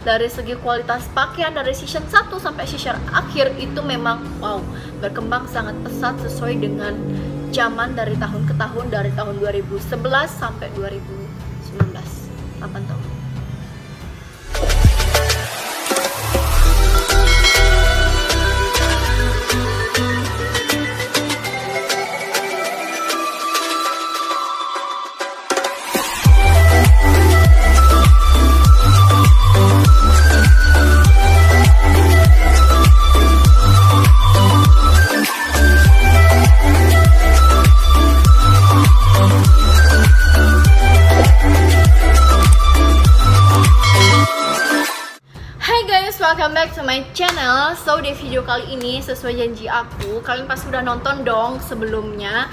dari segi kualitas pakaian dari season 1 sampai season akhir itu memang wow, berkembang sangat pesat sesuai dengan zaman dari tahun ke tahun, dari tahun 2011 sampai 2019, 8 tahun. Welcome back to my channel. So di video kali ini sesuai janji aku, kalian pasti sudah nonton dong sebelumnya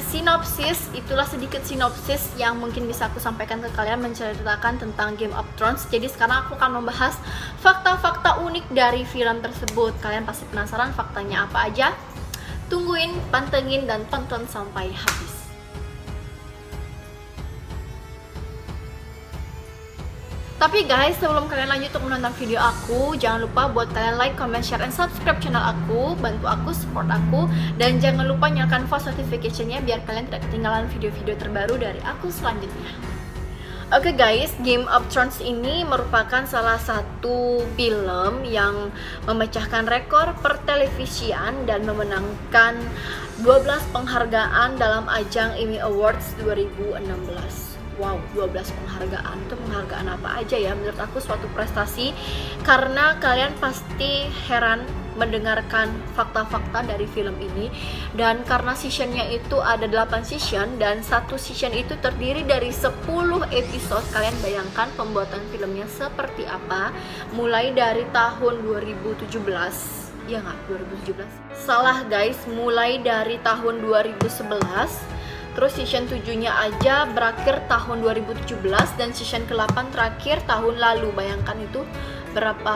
sinopsis. Itulah sedikit sinopsis yang mungkin bisa aku sampaikan ke kalian, menceritakan tentang Game of Thrones. Jadi sekarang aku akan membahas fakta-fakta unik dari film tersebut. Kalian pasti penasaran faktanya apa aja? Tungguin, pantengin, dan tonton sampai habis. Tapi guys, sebelum kalian lanjut untuk menonton video aku, jangan lupa buat kalian like, comment, share, and subscribe channel aku. Bantu aku, support aku. Dan jangan lupa nyalakan post notification-nya biar kalian tidak ketinggalan video-video terbaru dari aku selanjutnya. Oke guys, Game of Thrones ini merupakan salah satu film yang memecahkan rekor pertelevisian dan memenangkan 12 penghargaan dalam ajang Emmy Awards 2016. Wow, 12 penghargaan. Itu penghargaan apa aja ya? Menurut aku suatu prestasi, karena kalian pasti heran mendengarkan fakta-fakta dari film ini. Dan karena seasonnya itu ada 8 season, dan satu season itu terdiri dari 10 episode. Kalian bayangkan pembuatan filmnya seperti apa. Mulai dari tahun 2017. Ya nggak? 2017? Salah guys, mulai dari tahun 2011. Terus season 7-nya aja berakhir tahun 2017 dan season ke-8 terakhir tahun lalu. Bayangkan itu berapa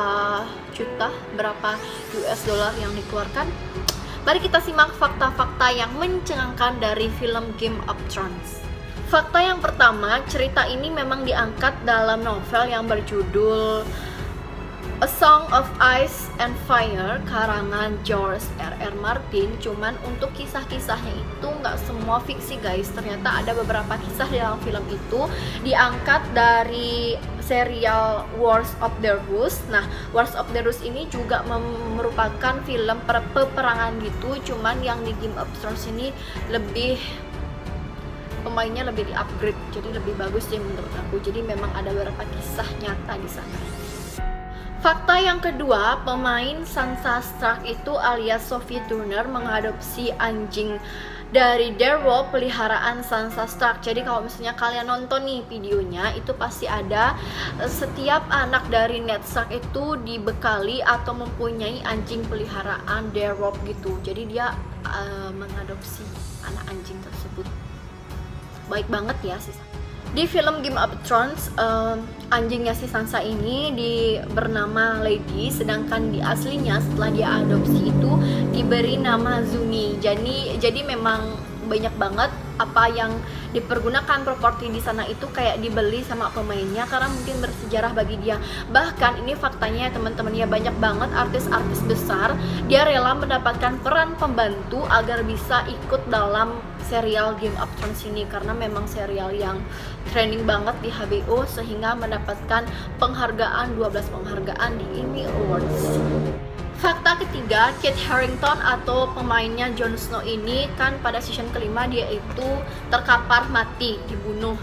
juta, berapa US dollar yang dikeluarkan. Mari kita simak fakta-fakta yang mencengangkan dari film Game of Thrones. Fakta yang pertama, cerita ini memang diangkat dalam novel yang berjudul A Song of Ice and Fire karangan George R.R. Martin. Cuman untuk kisah-kisahnya itu nggak semua fiksi guys. Ternyata ada beberapa kisah di dalam film itu diangkat dari serial Wars of the Rose. Nah, Wars of the Rose ini juga merupakan film peperangan gitu. Cuman yang di Game of Thrones ini lebih, pemainnya lebih di-upgrade, jadi lebih bagus sih menurut aku. Jadi memang ada beberapa kisah nyata di sana. Fakta yang kedua, pemain Sansa Stark itu alias Sophie Turner mengadopsi anjing dari direwolf peliharaan Sansa Stark. Jadi kalau misalnya kalian nonton nih videonya, itu pasti ada setiap anak dari Ned Stark itu dibekali atau mempunyai anjing peliharaan direwolf gitu. Jadi dia mengadopsi anak anjing tersebut. Baik banget ya sih. Di film Game of Thrones, anjingnya si Sansa ini bernama Lady, sedangkan di aslinya setelah dia adopsi itu diberi nama Zuni. Jadi memang banyak banget apa yang dipergunakan properti di sana itu kayak dibeli sama pemainnya karena mungkin bersejarah bagi dia. Bahkan ini faktanya ya teman-teman ya, banyak banget artis-artis besar dia rela mendapatkan peran pembantu agar bisa ikut dalam serial Game of Thrones ini, karena memang serial yang trending banget di HBO sehingga mendapatkan penghargaan, 12 penghargaan di Emmy Awards. Fakta ketiga, Kit Harington atau pemainnya Jon Snow ini kan pada season kelima dia itu terkapar mati, dibunuh.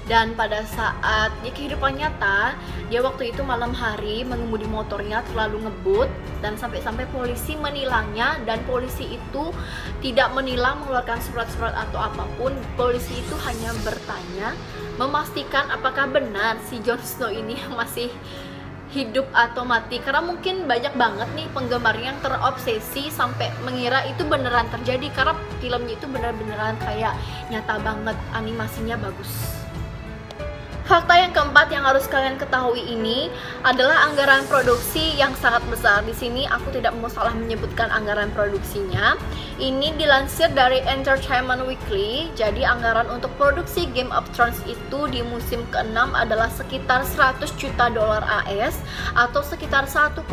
Dan pada saat di kehidupan nyata, dia waktu itu malam hari mengemudi motornya terlalu ngebut dan sampai-sampai polisi menilangnya, dan polisi itu tidak menilang, mengeluarkan surat-surat atau apapun. Polisi itu hanya bertanya, memastikan apakah benar si Jon Snow ini masih hidup atau mati, karena mungkin banyak banget nih penggemar yang terobsesi sampai mengira itu beneran terjadi karena filmnya itu bener-beneran kayak nyata banget, animasinya bagus. Fakta yang keempat yang harus kalian ketahui ini adalah anggaran produksi yang sangat besar. Di sini aku tidak mau salah menyebutkan anggaran produksinya. Ini dilansir dari Entertainment Weekly. Jadi anggaran untuk produksi Game of Thrones itu di musim ke-6 adalah sekitar 100 juta dolar AS atau sekitar 1,4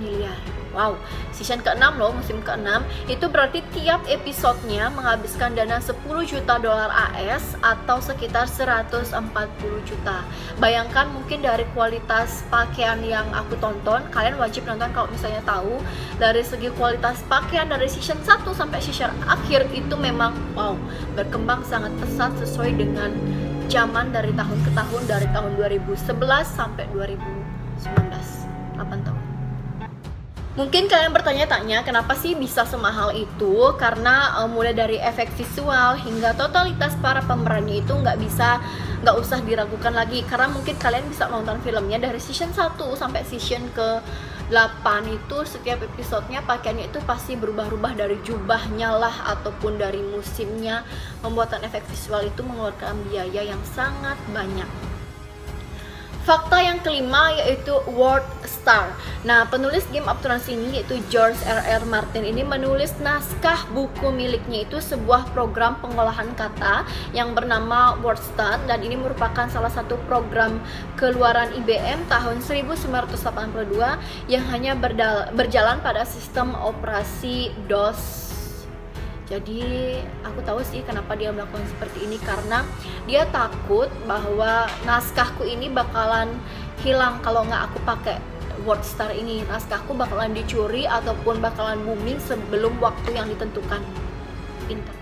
miliar. Wow, season ke-6 loh, musim ke-6. Itu berarti tiap episodenya menghabiskan dana 10 juta dolar AS atau sekitar 140 juta. Bayangkan mungkin dari kualitas pakaian yang aku tonton, kalian wajib nonton kalau misalnya tahu dari segi kualitas pakaian dari season 1 sampai season akhir itu memang wow, berkembang sangat pesat sesuai dengan zaman dari tahun ke tahun, dari tahun 2011 sampai 2019, 8 tahun. Mungkin kalian bertanya-tanya kenapa sih bisa semahal itu? Karena mulai dari efek visual hingga totalitas para pemerannya itu nggak usah diragukan lagi. Karena mungkin kalian bisa nonton filmnya dari season 1 sampai season ke 8 itu setiap episodenya pakaiannya itu pasti berubah-ubah, dari jubahnya lah ataupun dari musimnya. Pembuatan efek visual itu mengeluarkan biaya yang sangat banyak. Fakta yang kelima yaitu World Star. Nah, penulis Game of Thrones ini yaitu George R.R. Martin ini menulis naskah buku miliknya itu sebuah program pengolahan kata yang bernama World Star, dan ini merupakan salah satu program keluaran IBM tahun 1982 yang hanya berjalan pada sistem operasi DOS. Jadi aku tahu sih kenapa dia melakukan seperti ini, karena dia takut bahwa naskahku ini bakalan hilang kalau nggak aku pakai World Star ini. Naskahku bakalan dicuri ataupun bakalan booming sebelum waktu yang ditentukan. Pintar.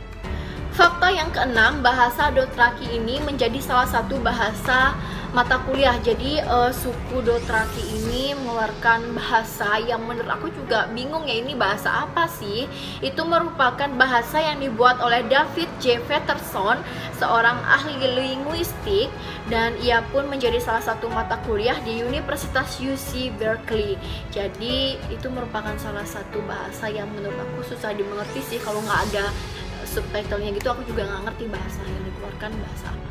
Fakta yang keenam, bahasa Dothraki ini menjadi salah satu bahasa mata kuliah. Jadi suku Dothraki ini mengeluarkan bahasa yang menurut aku juga bingung ya, ini bahasa apa sih? Itu merupakan bahasa yang dibuat oleh David J. Peterson, seorang ahli linguistik, dan ia pun menjadi salah satu mata kuliah di Universitas UC Berkeley. Jadi itu merupakan salah satu bahasa yang menurut aku susah dimengerti sih, kalau nggak ada subtitlenya gitu aku juga nggak ngerti bahasa yang dikeluarkan bahasa apa.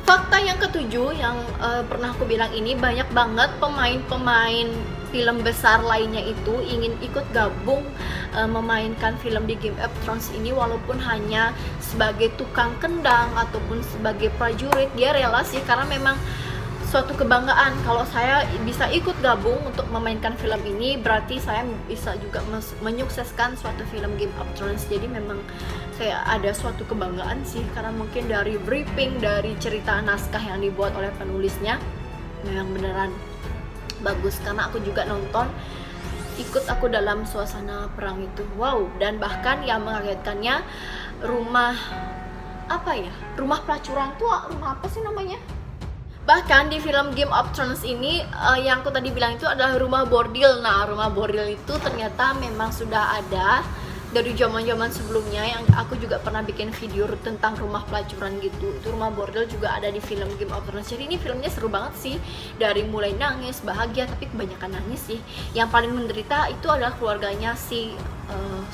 Fakta yang ketujuh yang pernah aku bilang ini, banyak banget pemain-pemain film besar lainnya itu ingin ikut gabung memainkan film di Game of Thrones ini, walaupun hanya sebagai tukang kendang ataupun sebagai prajurit. Dia rela sih, karena memang suatu kebanggaan kalau saya bisa ikut gabung untuk memainkan film ini, berarti saya bisa juga menyukseskan suatu film Game of Thrones. Jadi memang kayak ada suatu kebanggaan sih, karena mungkin dari briefing, dari cerita naskah yang dibuat oleh penulisnya memang beneran bagus. Karena aku juga nonton, ikut aku dalam suasana perang itu, wow. Dan bahkan yang mengagetkannya, rumah pelacuran tuh, rumah apa sih namanya? Bahkan di film Game of Thrones ini yang aku tadi bilang itu adalah rumah bordil. Nah, rumah bordil itu ternyata memang sudah ada dari zaman-zaman sebelumnya, yang aku juga pernah bikin video tentang rumah pelacuran gitu. Itu rumah bordil juga ada di film Game of Thrones. Jadi ini filmnya seru banget sih, dari mulai nangis, bahagia, tapi kebanyakan nangis sih. Yang paling menderita itu adalah keluarganya si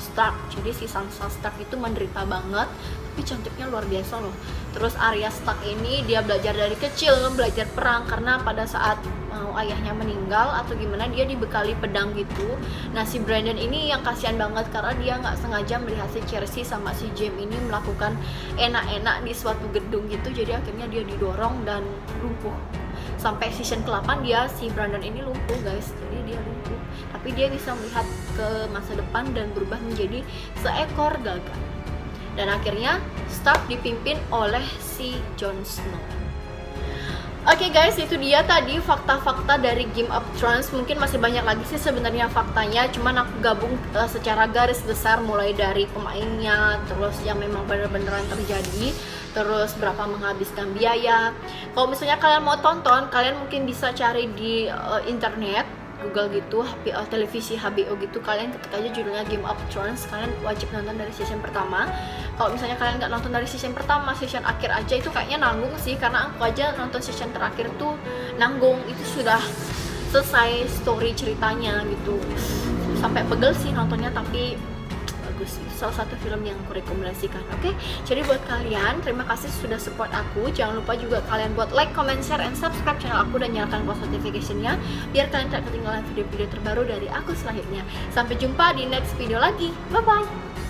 Stark. Jadi si Sansa Stark itu menderita banget, tapi cantiknya luar biasa loh. Terus Arya Stark ini dia belajar dari kecil, belajar perang, karena pada saat ayahnya meninggal atau gimana dia dibekali pedang gitu. Nah, si Brandon ini yang kasihan banget karena dia nggak sengaja melihat si Cersei sama si Jaime ini melakukan enak-enak di suatu gedung gitu. Jadi akhirnya dia didorong dan lumpuh. Sampai season ke-8 si Brandon ini lumpuh guys. Jadi dia lumpuh, tapi dia bisa melihat ke masa depan dan berubah menjadi seekor gagak. Dan akhirnya Stark dipimpin oleh si Jon Snow. Oke guys, itu dia tadi fakta-fakta dari Game of Thrones. Mungkin masih banyak lagi sih sebenarnya faktanya, cuman aku gabung secara garis besar, mulai dari pemainnya, terus yang memang bener-beneran terjadi, terus berapa menghabiskan biaya. Kalau misalnya kalian mau tonton, kalian mungkin bisa cari di internet, Google gitu, televisi HBO gitu, kalian ketik aja judulnya Game of Thrones, kalian wajib nonton dari season pertama. Kalau misalnya kalian nggak nonton dari season pertama, season akhir aja itu kayaknya nanggung sih, karena aku aja nonton season terakhir tuh nanggung, itu sudah selesai story ceritanya gitu, sampai pegel sih nontonnya, tapi bagus, salah satu film yang aku rekomendasikan. Oke, jadi buat kalian, terima kasih sudah support aku. Jangan lupa juga kalian buat like, comment, share, and subscribe channel aku dan nyalakan post notification-nya biar kalian tidak ketinggalan video-video terbaru dari aku selanjutnya. Sampai jumpa di next video lagi. Bye bye.